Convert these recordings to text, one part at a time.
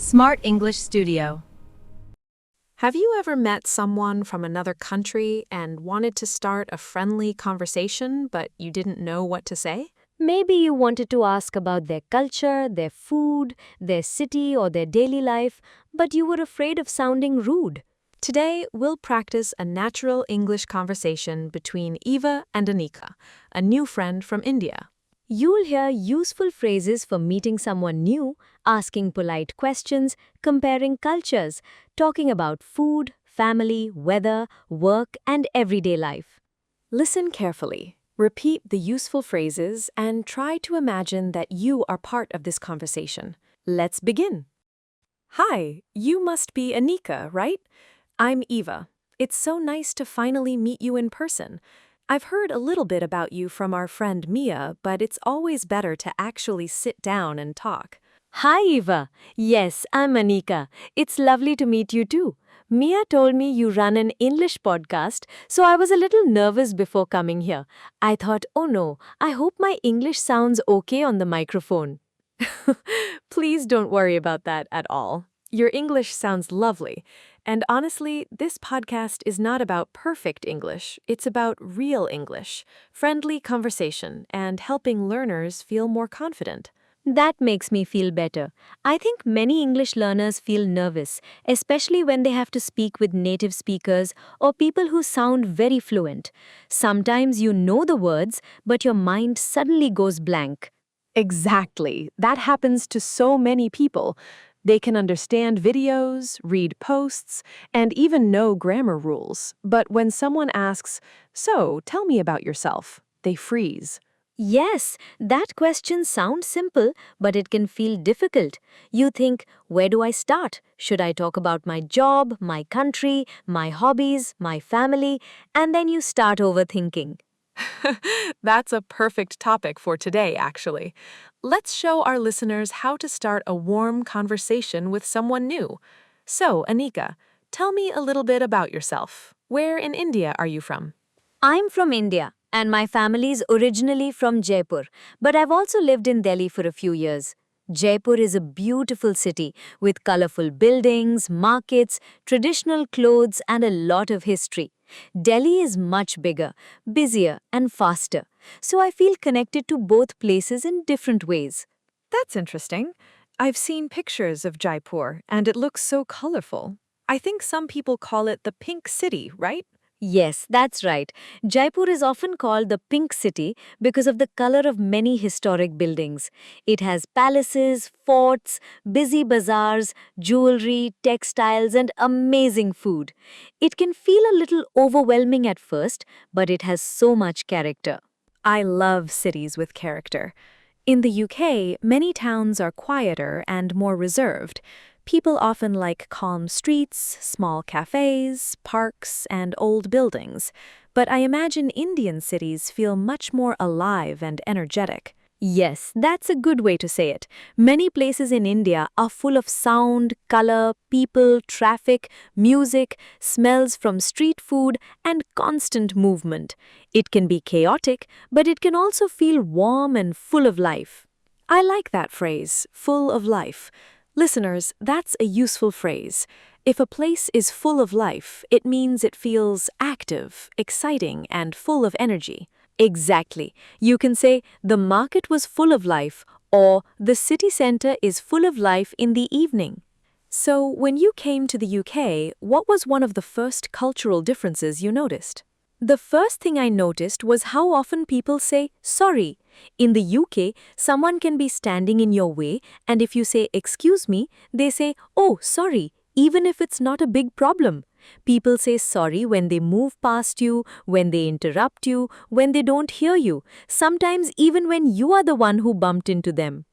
Smart English Studio. Have you ever met someone from another country and wanted to start a friendly conversation, but you didn't know what to say? Maybe you wanted to ask about their culture, their food, their city, or their daily life, but you were afraid of sounding rude. Today, we'll practice a natural English conversation between Eva and Anika, a new friend from India. You'll hear useful phrases for meeting someone new, asking polite questions, comparing cultures, talking about food, family, weather, work, and everyday life. Listen carefully, repeat the useful phrases, and try to imagine that you are part of this conversation. Let's begin. Hi, you must be Anika, right? I'm Eva. It's so nice to finally meet you in person. I've heard a little bit about you from our friend Mia, but it's always better to actually sit down and talk. Hi, Eva. Yes, I'm Anika. It's lovely to meet you too. Mia told me you run an English podcast, so I was a little nervous before coming here. I thought, oh no, I hope my English sounds okay on the microphone. Please don't worry about that at all. Your English sounds lovely. And honestly, this podcast is not about perfect English. It's about real English, friendly conversation, and helping learners feel more confident. That makes me feel better. I think many English learners feel nervous, especially when they have to speak with native speakers or people who sound very fluent. Sometimes you know the words, but your mind suddenly goes blank. Exactly. That happens to so many people. They can understand videos, read posts, and even know grammar rules. But when someone asks, "So, tell me about yourself," they freeze. Yes, that question sounds simple, but it can feel difficult. You think, where do I start? Should I talk about my job, my country, my hobbies, my family? And then you start overthinking. That's a perfect topic for today, actually. Let's show our listeners how to start a warm conversation with someone new. So, Anika, tell me a little bit about yourself. Where in India are you from? I'm from India, and my family's originally from Jaipur, but I've also lived in Delhi for a few years. Jaipur is a beautiful city with colorful buildings, markets, traditional clothes, and a lot of history. Delhi is much bigger, busier, and faster, so I feel connected to both places in different ways. That's interesting. I've seen pictures of Jaipur, and it looks so colorful. I think some people call it the Pink City, right? Yes, that's right. Jaipur is often called the Pink City because of the color of many historic buildings. It has palaces, forts, busy bazaars, jewelry, textiles, and amazing food. It can feel a little overwhelming at first, but it has so much character. I love cities with character. In the UK, many towns are quieter and more reserved. People often like calm streets, small cafes, parks, and old buildings. But I imagine Indian cities feel much more alive and energetic. Yes, that's a good way to say it. Many places in India are full of sound, color, people, traffic, music, smells from street food, and constant movement. It can be chaotic, but it can also feel warm and full of life. I like that phrase, full of life. Listeners, that's a useful phrase. If a place is full of life, it means it feels active, exciting, and full of energy. Exactly. You can say, the market was full of life, or the city center is full of life in the evening. So, when you came to the UK, what was one of the first cultural differences you noticed? The first thing I noticed was how often people say, sorry. In the UK, someone can be standing in your way, and if you say, excuse me, they say, oh, sorry, even if it's not a big problem. People say sorry when they move past you, when they interrupt you, when they don't hear you, sometimes even when you are the one who bumped into them.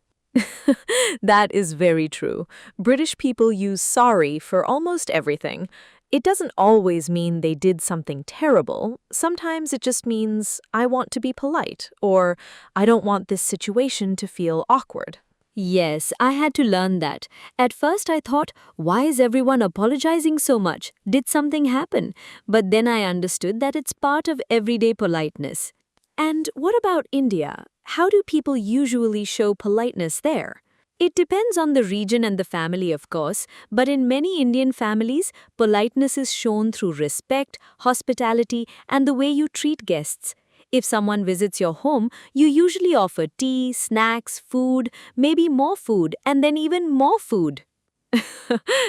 That is very true. British people use sorry for almost everything. It doesn't always mean they did something terrible. Sometimes it just means, I want to be polite, or I don't want this situation to feel awkward. Yes, I had to learn that. At first I thought, why is everyone apologizing so much? Did something happen? But then I understood that it's part of everyday politeness. And what about India? How do people usually show politeness there? It depends on the region and the family, of course, but in many Indian families, politeness is shown through respect, hospitality, and the way you treat guests. If someone visits your home, you usually offer tea, snacks, food, maybe more food, and then even more food.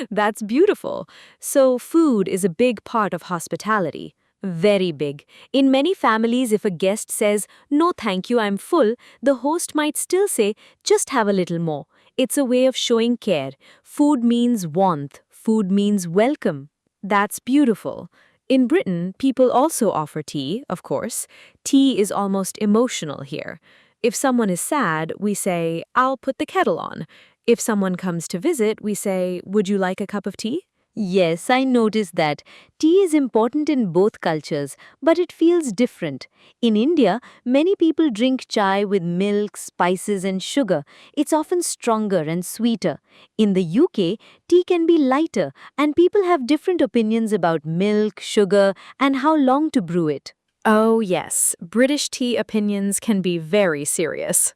That's beautiful. So, food is a big part of hospitality. Very big. In many families, if a guest says, "No, thank you, I'm full," the host might still say, "Just have a little more." It's a way of showing care. Food means warmth. Food means welcome. That's beautiful. In Britain, people also offer tea, of course. Tea is almost emotional here. If someone is sad, we say, "I'll put the kettle on." If someone comes to visit, we say, "Would you like a cup of tea?" Yes, I noticed that. Tea is important in both cultures, but it feels different. In India, many people drink chai with milk, spices, and sugar. It's often stronger and sweeter. In the UK, tea can be lighter, and people have different opinions about milk, sugar, and how long to brew it. Oh, yes, British tea opinions can be very serious.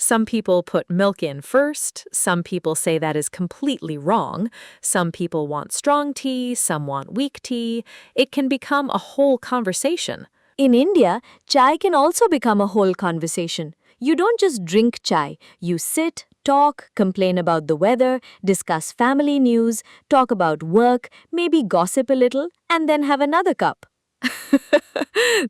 Some people put milk in first, some people say that is completely wrong, some people want strong tea, some want weak tea. It can become a whole conversation. In India, chai can also become a whole conversation. You don't just drink chai, you sit, talk, complain about the weather, discuss family news, talk about work, maybe gossip a little, and then have another cup.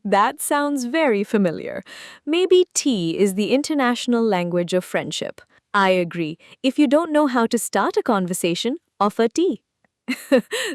That sounds very familiar. Maybe tea is the international language of friendship. I agree. If you don't know how to start a conversation, offer tea.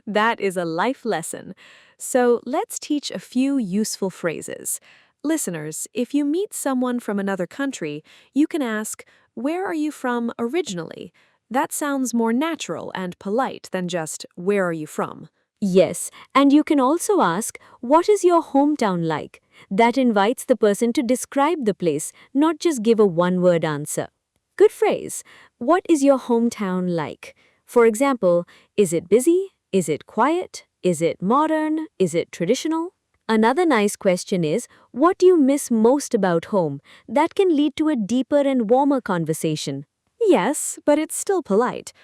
That is a life lesson. So let's teach a few useful phrases. Listeners, if you meet someone from another country, you can ask, "Where are you from originally?" That sounds more natural and polite than just, "Where are you from?" Yes, and you can also ask, "What is your hometown like?" That invites the person to describe the place, not just give a one-word answer. Good phrase. What is your hometown like? For example, is it busy? Is it quiet? Is it modern? Is it traditional? Another nice question is, what do you miss most about home? That can lead to a deeper and warmer conversation. Yes, but it's still polite.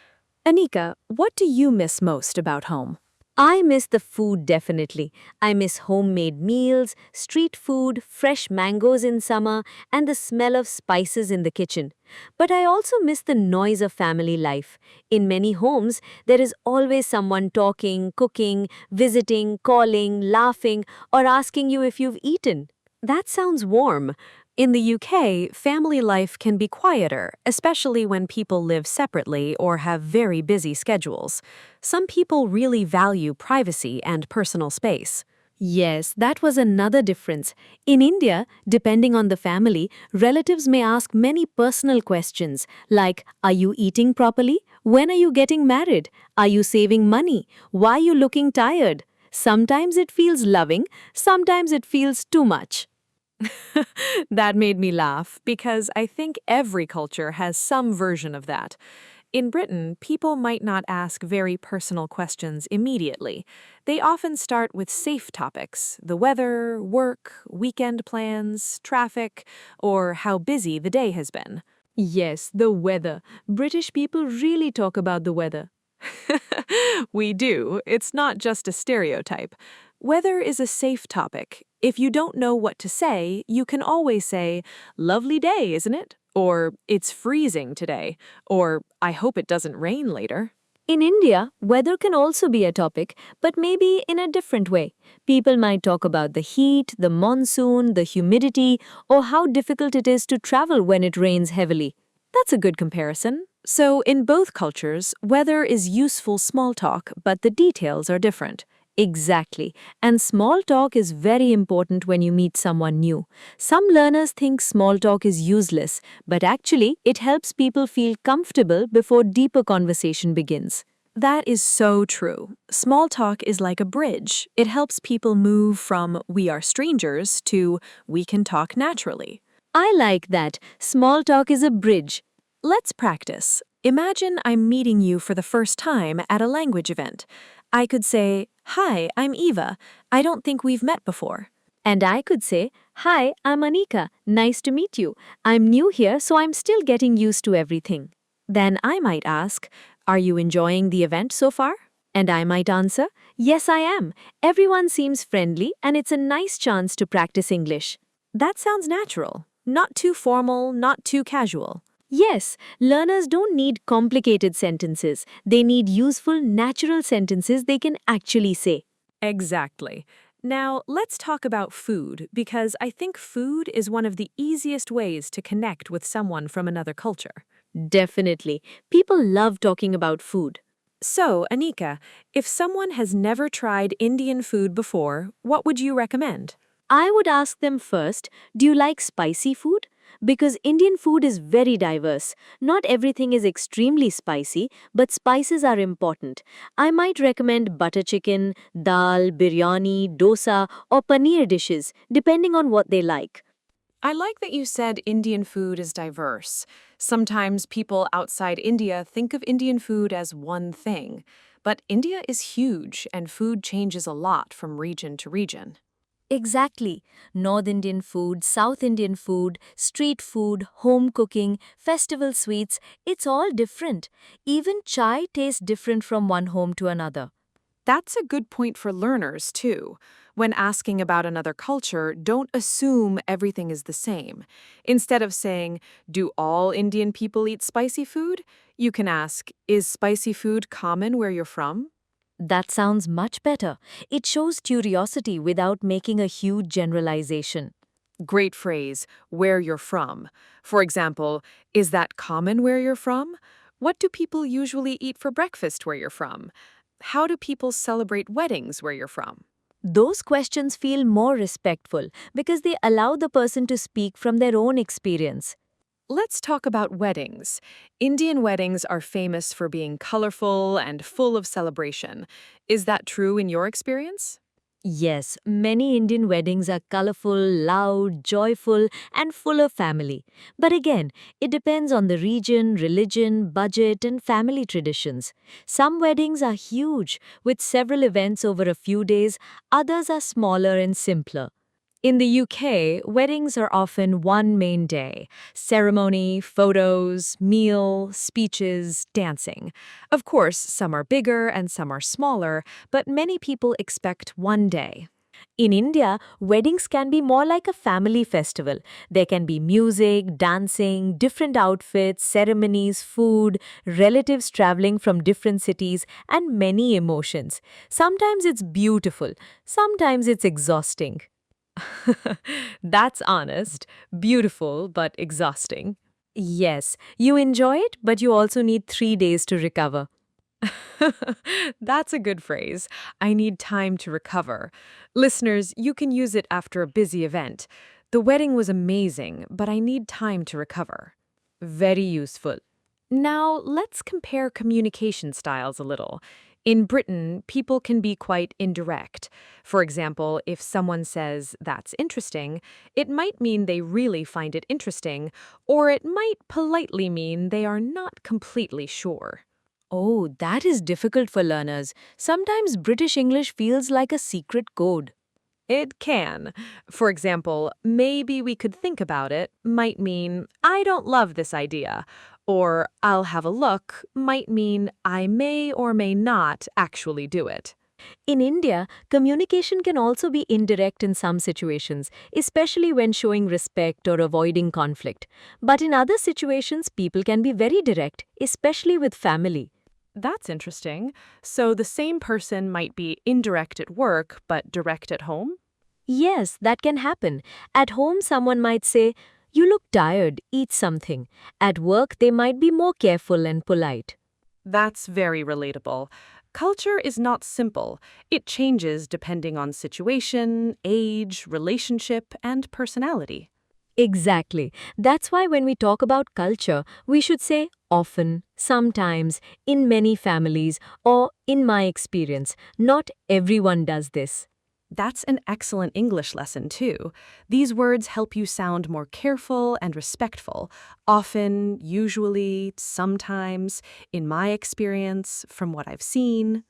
Anika, what do you miss most about home? I miss the food definitely. I miss homemade meals, street food, fresh mangoes in summer, and the smell of spices in the kitchen. But I also miss the noise of family life. In many homes, there is always someone talking, cooking, visiting, calling, laughing, or asking you if you've eaten. That sounds warm. In the UK, family life can be quieter, especially when people live separately or have very busy schedules. Some people really value privacy and personal space. Yes, that was another difference. In India, depending on the family, relatives may ask many personal questions like, "Are you eating properly? When are you getting married? Are you saving money? Why are you looking tired?" Sometimes it feels loving, sometimes it feels too much. That made me laugh because I think every culture has some version of that. In Britain, people might not ask very personal questions immediately. They often start with safe topics: the weather, work, weekend plans, traffic, or how busy the day has been. Yes, the weather. British people really talk about the weather. We do. It's not just a stereotype. Weather is a safe topic. If you don't know what to say, you can always say, "Lovely day, isn't it?" Or, "It's freezing today." Or, "I hope it doesn't rain later." In India, weather can also be a topic, but maybe in a different way. People might talk about the heat, the monsoon, the humidity, or how difficult it is to travel when it rains heavily. That's a good comparison. So, in both cultures, weather is useful small talk, but the details are different. Exactly. And small talk is very important when you meet someone new. Some learners think small talk is useless, but actually, it helps people feel comfortable before deeper conversation begins. That is so true. Small talk is like a bridge. It helps people move from "we are strangers" to "we can talk naturally." I like that. Small talk is a bridge. Let's practice. Imagine I'm meeting you for the first time at a language event. I could say, "Hi, I'm Eva. I don't think we've met before." And I could say, Hi, I'm Anika. Nice to meet you. I'm new here, so I'm still getting used to everything. Then I might ask, are you enjoying the event so far? And I might answer, yes, I am. Everyone seems friendly, and it's a nice chance to practice English. That sounds natural. Not too formal, not too casual. Yes, learners don't need complicated sentences. They need useful, natural sentences they can actually say. Exactly. Now, let's talk about food, because I think food is one of the easiest ways to connect with someone from another culture. Definitely. People love talking about food. So, Anika, if someone has never tried Indian food before, what would you recommend? I would ask them first, do you like spicy food? Because Indian food is very diverse. Not everything is extremely spicy, but spices are important. I might recommend butter chicken, dal, biryani, dosa, or paneer dishes, depending on what they like. I like that you said Indian food is diverse. Sometimes people outside India think of Indian food as one thing, but India is huge and food changes a lot from region to region. Exactly. North Indian food, South Indian food, street food, home cooking, festival sweets, it's all different. Even chai tastes different from one home to another. That's a good point for learners, too. When asking about another culture, don't assume everything is the same. Instead of saying, do all Indian people eat spicy food? You can ask, is spicy food common where you're from? That sounds much better. It shows curiosity without making a huge generalization. Great phrase, where you're from. For example, is that common where you're from? What do people usually eat for breakfast where you're from? How do people celebrate weddings where you're from? Those questions feel more respectful because they allow the person to speak from their own experience. Let's talk about weddings. Indian weddings are famous for being colorful and full of celebration. Is that true in your experience? Yes, many Indian weddings are colorful, loud, joyful, and full of family. But again, it depends on the region, religion, budget, and family traditions. Some weddings are huge, with several events over a few days, others are smaller and simpler. In the UK, weddings are often one main day: ceremony, photos, meal, speeches, dancing. Of course, some are bigger and some are smaller, but many people expect one day. In India, weddings can be more like a family festival. There can be music, dancing, different outfits, ceremonies, food, relatives traveling from different cities, and many emotions. Sometimes it's beautiful, sometimes it's exhausting. That's honest, beautiful, but exhausting. Yes, you enjoy it, but you also need 3 days to recover. That's a good phrase. I need time to recover. Listeners, you can use it after a busy event. The wedding was amazing, but I need time to recover. Very useful. Now, let's compare communication styles a little. In Britain, people can be quite indirect. For example, if someone says, that's interesting, it might mean they really find it interesting, or it might politely mean they are not completely sure. Oh, that is difficult for learners. Sometimes British English feels like a secret code. It can. For example, maybe we could think about it might mean, I don't love this idea. Or I'll have a look might mean I may or may not actually do it. In India, communication can also be indirect in some situations, especially when showing respect or avoiding conflict. But in other situations, people can be very direct, especially with family. That's interesting. So the same person might be indirect at work, but direct at home? Yes, that can happen. At home, someone might say, you look tired, eat something. At work, they might be more careful and polite. That's very relatable. Culture is not simple. It changes depending on situation, age, relationship, and personality. Exactly. That's why when we talk about culture, we should say often, sometimes, in many families, or in my experience. Not everyone does this. That's an excellent English lesson, too. These words help you sound more careful and respectful. Often, usually, sometimes, in my experience, from what I've seen.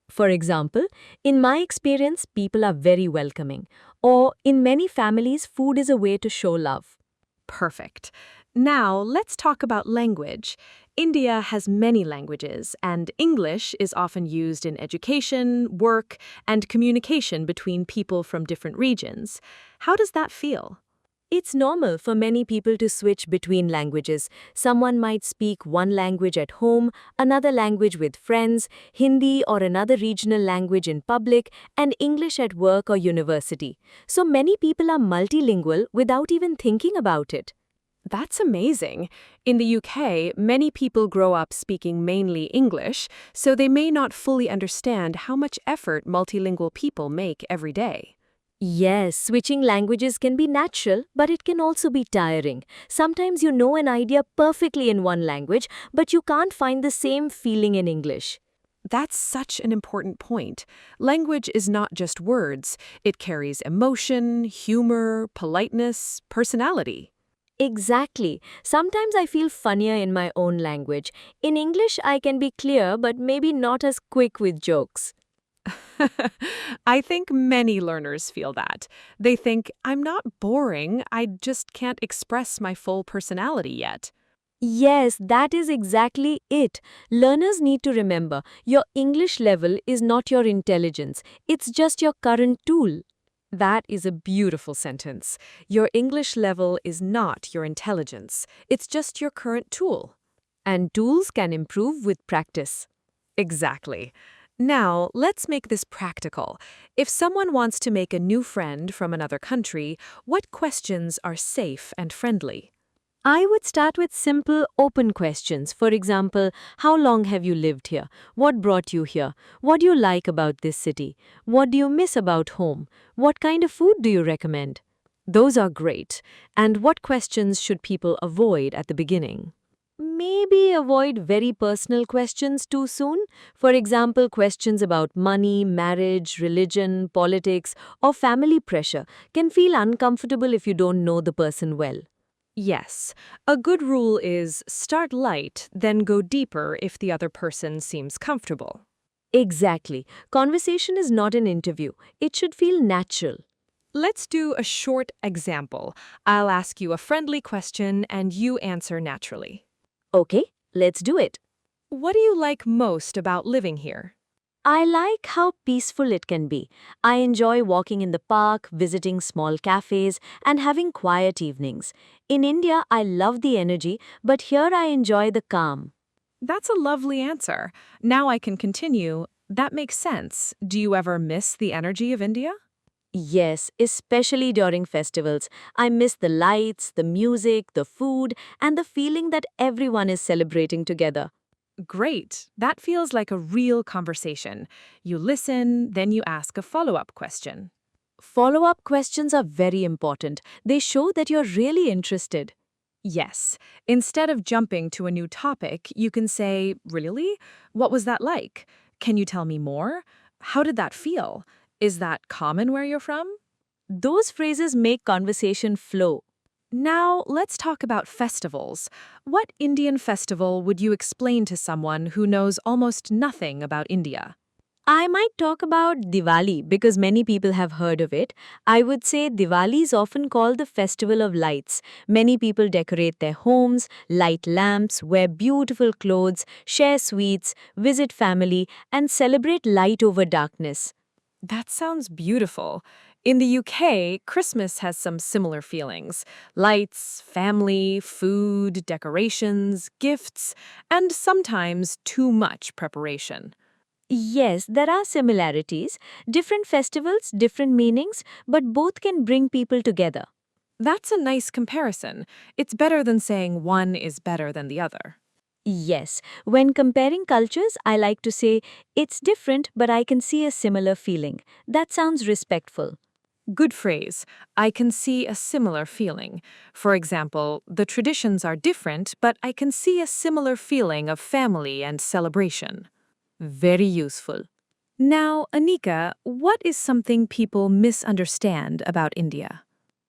For example, in my experience, people are very welcoming. Or in many families, food is a way to show love. Perfect. Now, let's talk about language. India has many languages, and English is often used in education, work, and communication between people from different regions. How does that feel? It's normal for many people to switch between languages. Someone might speak one language at home, another language with friends, Hindi or another regional language in public, and English at work or university. So many people are multilingual without even thinking about it. That's amazing. In the UK, many people grow up speaking mainly English, so they may not fully understand how much effort multilingual people make every day. Yes, switching languages can be natural, but it can also be tiring. Sometimes you know an idea perfectly in one language, but you can't find the same feeling in English. That's such an important point. Language is not just words, it carries emotion, humor, politeness, personality. Exactly. Sometimes I feel funnier in my own language. In English, I can be clear, but maybe not as quick with jokes. I think many learners feel that. They think, I'm not boring, I just can't express my full personality yet. Yes, that is exactly it. Learners need to remember your English level is not your intelligence, it's just your current tool. That is a beautiful sentence. Your English level is not your intelligence. It's just your current tool. And tools can improve with practice. Exactly. Now, let's make this practical. If someone wants to make a new friend from another country, what questions are safe and friendly? I would start with simple, open questions. For example, how long have you lived here? What brought you here? What do you like about this city? What do you miss about home? What kind of food do you recommend? Those are great. And what questions should people avoid at the beginning? Maybe avoid very personal questions too soon. For example, questions about money, marriage, religion, politics, or family pressure can feel uncomfortable if you don't know the person well. Yes, a good rule is start light, then go deeper if the other person seems comfortable. Exactly. Conversation is not an interview. It should feel natural. Let's do a short example. I'll ask you a friendly question and you answer naturally. Okay, let's do it. What do you like most about living here? I like how peaceful it can be. I enjoy walking in the park, visiting small cafes, and having quiet evenings. In India, I love the energy, but here I enjoy the calm. That's a lovely answer. Now I can continue. That makes sense. Do you ever miss the energy of India? Yes, especially during festivals. I miss the lights, the music, the food, and the feeling that everyone is celebrating together. Great. That feels like a real conversation. You listen, then you ask a follow-up question. Follow-up questions are very important. They show that you're really interested. Yes. Instead of jumping to a new topic, you can say, really? What was that like? Can you tell me more? How did that feel? Is that common where you're from? Those phrases make conversation flow. Now, let's talk about festivals. What Indian festival would you explain to someone who knows almost nothing about India? I might talk about Diwali because many people have heard of it. I would say Diwali is often called the festival of lights. Many people decorate their homes, light lamps, wear beautiful clothes, share sweets, visit family, and celebrate light over darkness. That sounds beautiful. In the UK, Christmas has some similar feelings. Lights, family, food, decorations, gifts, and sometimes too much preparation. Yes, there are similarities. Different festivals, different meanings, but both can bring people together. That's a nice comparison. It's better than saying one is better than the other. Yes, when comparing cultures, I like to say, it's different, but I can see a similar feeling. That sounds respectful. Good phrase. I can see a similar feeling. For example, the traditions are different, but I can see a similar feeling of family and celebration. Very useful. Now, Anika, what is something people misunderstand about India?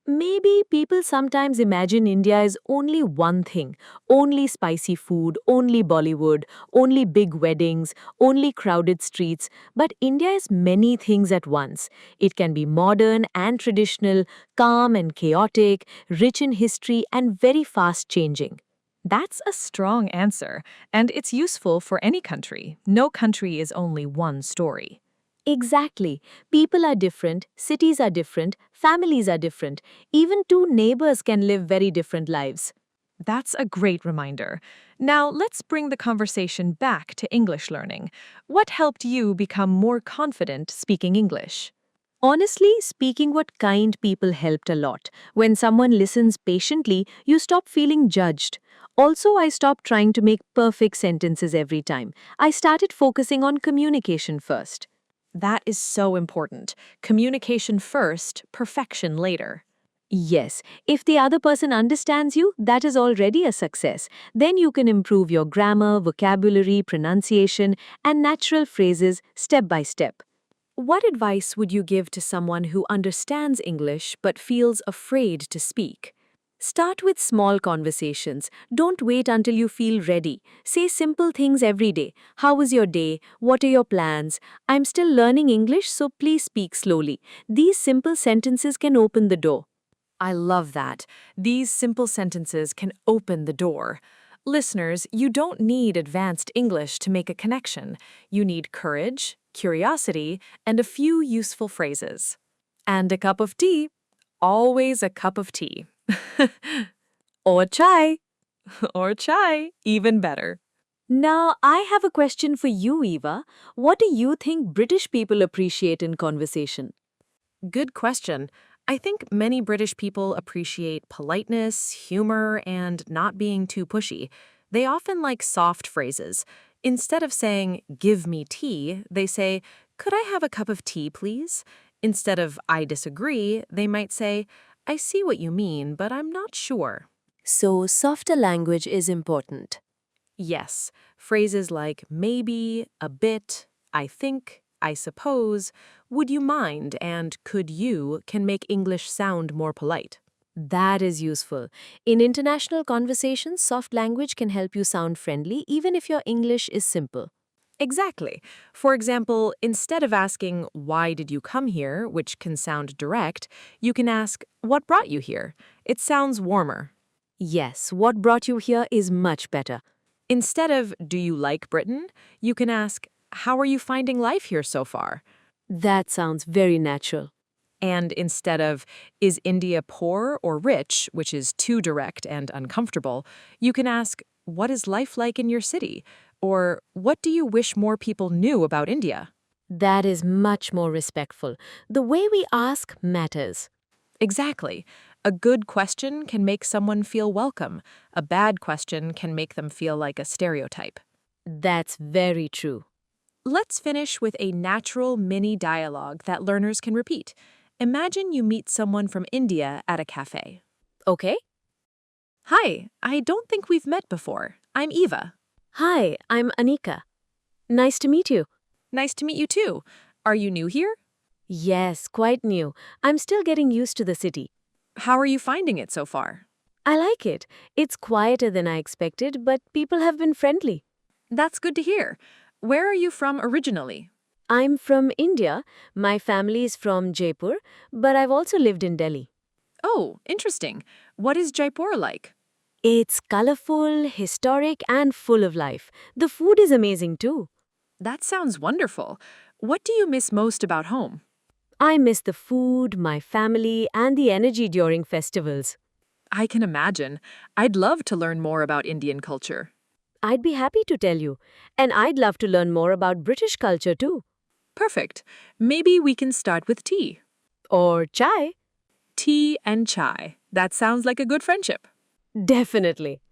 Maybe people sometimes imagine India is only one thing, only spicy food, only Bollywood, only big weddings, only crowded streets. But India is many things at once. It can be modern and traditional, calm and chaotic, rich in history, and very fast changing. That's a strong answer, and it's useful for any country. No country is only one story. Exactly. People are different, cities are different, families are different. Even two neighbors can live very different lives. That's a great reminder. Now, let's bring the conversation back to English learning. What helped you become more confident speaking English? Honestly, speaking what kind people helped a lot. When someone listens patiently, you stop feeling judged. Also, I stopped trying to make perfect sentences every time. I started focusing on communication first. That is so important. Communication first, perfection later. Yes, if the other person understands you, that is already a success. Then you can improve your grammar, vocabulary, pronunciation, and natural phrases step by step. What advice would you give to someone who understands English but feels afraid to speak? Start with small conversations. Don't wait until you feel ready. Say simple things every day. How was your day? What are your plans? I'm still learning English, so please speak slowly. These simple sentences can open the door. I love that. These simple sentences can open the door. Listeners, you don't need advanced English to make a connection. You need courage, curiosity, and a few useful phrases. And a cup of tea. Always a cup of tea. Or chai. Or chai, even better. Now, I have a question for you, Eva. What do you think British people appreciate in conversation? Good question. I think many British people appreciate politeness, humor, and not being too pushy. They often like soft phrases. Instead of saying, give me tea, they say, could I have a cup of tea, please? Instead of, I disagree, they might say, I see what you mean, but I'm not sure. So, softer language is important. Yes, phrases like maybe, a bit, I think, I suppose, would you mind, and could you can make English sound more polite. That is useful. In international conversations, soft language can help you sound friendly even if your English is simple. Exactly. For example, instead of asking, why did you come here, which can sound direct, you can ask, what brought you here? It sounds warmer. Yes, what brought you here is much better. Instead of, do you like Britain? You can ask, how are you finding life here so far? That sounds very natural. And instead of, is India poor or rich, which is too direct and uncomfortable, you can ask, what is life like in your city? Or, what do you wish more people knew about India? That is much more respectful. The way we ask matters. Exactly. A good question can make someone feel welcome. A bad question can make them feel like a stereotype. That's very true. Let's finish with a natural mini dialogue that learners can repeat. Imagine you meet someone from India at a cafe. Okay? Hi, I don't think we've met before. I'm Eva. Hi, I'm Anika. Nice to meet you. Nice to meet you too. Are you new here? Yes, quite new. I'm still getting used to the city. How are you finding it so far? I like it. It's quieter than I expected, but people have been friendly. That's good to hear. Where are you from originally? I'm from India. My family is from Jaipur, but I've also lived in Delhi. Oh, interesting. What is Jaipur like? It's colorful, historic, and full of life. The food is amazing too. That sounds wonderful. What do you miss most about home? I miss the food, my family, and the energy during festivals. I can imagine. I'd love to learn more about Indian culture. I'd be happy to tell you. And I'd love to learn more about British culture too. Perfect. Maybe we can start with tea. Or chai. Tea and chai. That sounds like a good friendship. Definitely.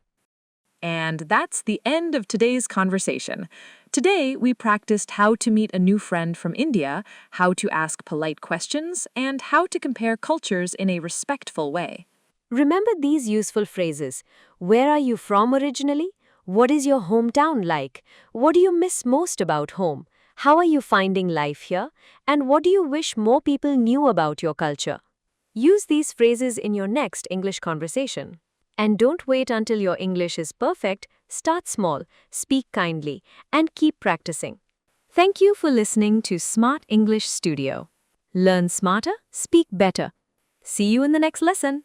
And that's the end of today's conversation. Today, we practiced how to meet a new friend from India, how to ask polite questions, and how to compare cultures in a respectful way. Remember these useful phrases. Where are you from originally? What is your hometown like? What do you miss most about home? How are you finding life here? And what do you wish more people knew about your culture? Use these phrases in your next English conversation. And don't wait until your English is perfect. Start small, speak kindly, and keep practicing. Thank you for listening to Smart English Studio. Learn smarter, speak better. See you in the next lesson.